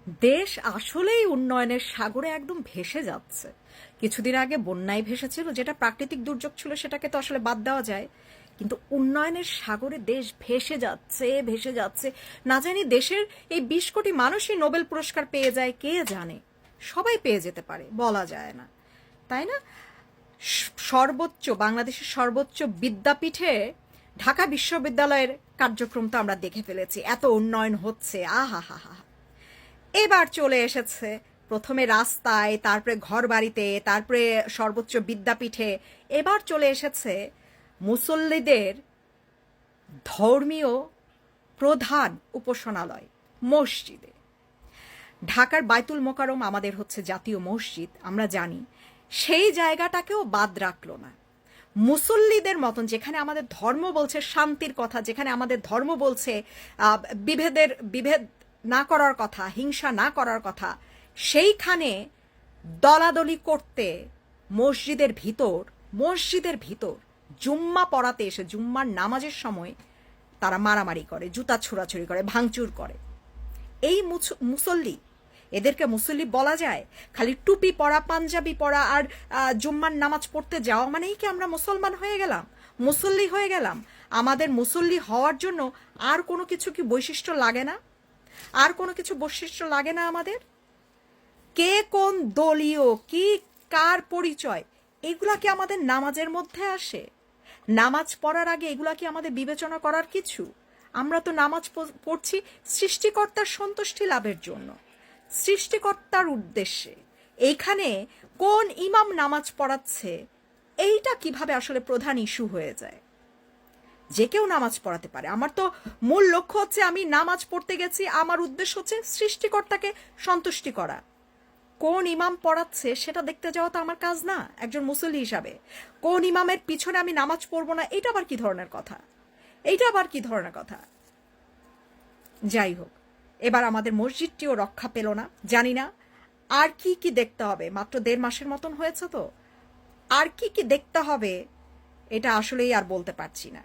দেশ আসলেই উন্নয়নের সাগরে একদম ভেসে যাচ্ছে। কিছুদিন আগে বন্যায় ভেসেছিল, যেটা প্রাকৃতিক দুর্যোগ ছিল, সেটাকে তো আসলে বাদ দেওয়া যায়। কিন্তু উন্নয়নের সাগরে দেশ ভেসে যাচ্ছে, ভেসে যাচ্ছে। না জানি দেশের এই 20 কোটি মানুষই নোবেল পুরস্কার পেয়ে যায়, কে জানে। সবাই পেয়ে যেতে পারে, বলা যায় না, তাই না? সর্বোচ্চ, বাংলাদেশের সর্বোচ্চ বিদ্যাপীঠে ঢাকা বিশ্ববিদ্যালয়ের কার্যক্রম তো আমরা দেখে ফেলেছি। এত উন্নয়ন হচ্ছে, আহা হা হা। এবার চলে এসেছে প্রথমে রাস্তায়, তারপরে ঘর বাড়িতে, তারপরে সর্বোচ্চ বিদ্যাপীঠে। এবার চলে এসেছে মুসল্লিদের ধর্মীয় প্রধান উপাসনালয়, মসজিদে। ঢাকার বাইতুল মোকাররম আমাদের হচ্ছে জাতীয় মসজিদ, আমরা জানি। সেই জায়গাটাকেও বাদ রাখলো না। মুসল্লিদের মতন, যেখানে আমাদের ধর্ম বলছে শান্তির কথা, যেখানে আমাদের ধর্ম বলছে বিভেদ না করার কথা, হিংসা না করার কথা, সেইখানে দলাদলি করতে মসজিদের ভিতর জুম্মা পড়াতে এসে, জুম্মার নামাজের সময় তারা মারামারি করে, জুতা ছোড়াছুড়ি করে, ভাঙচুর করে। এই মুসল্লি, এদেরকে মুসল্লি বলা যায়? খালি টুপি পরা, পাঞ্জাবি পরা আর জুম্মার নামাজ পড়তে যাওয়া মানেই কি আমরা মুসলমান হয়ে গেলাম, মুসল্লি হয়ে গেলাম? আমাদের মুসল্লি হওয়ার জন্য আর কোনো কিছু কি বৈশিষ্ট্য লাগে না? আর কোনো কিছু বৈশিষ্ট্য লাগে না আমাদের? কে কোন দলীয়, কি কার পরিচয়, এগুলা কি আমাদের নামাজের মধ্যে আসে? নামাজ পড়ার আগে এগুলা কি আমাদের বিবেচনা করার কিছু? আমরা তো নামাজ পড়ছি সৃষ্টিকর্তার সন্তুষ্টি লাভের জন্য, সৃষ্টিকর্তার উদ্দেশ্যে। এইখানে কোন ইমাম নামাজ পড়াচ্ছে, এইটা কিভাবে আসলে প্রধান ইস্যু হয়ে যায়? যে কেউ নামাজ পড়াতে পারে। আমার তো মূল লক্ষ্য হচ্ছে, আমি নামাজ পড়তে গেছি, আমার উদ্দেশ্য হচ্ছে সৃষ্টিকর্তাকে সন্তুষ্টি করা। কোন ইমাম পড়াচ্ছে সেটা দেখতে যাওয়া তো আমার কাজ না একজন মুসল্লি হিসাবে। কোন ইমামের পিছনে আমি নামাজ পড়বো না, এটা আবার কি ধরনের কথা? এইটা আবার কি ধরনের কথা? যাই হোক, এবার আমাদের মসজিদটিও রক্ষা পেল না। জানি না আর কি কি দেখতে হবে, মাত্র 1.5 মাসের মতন হয়েছে তো। আর কি কি দেখতে হবে এটা আসলেই আর বলতে পারছি না।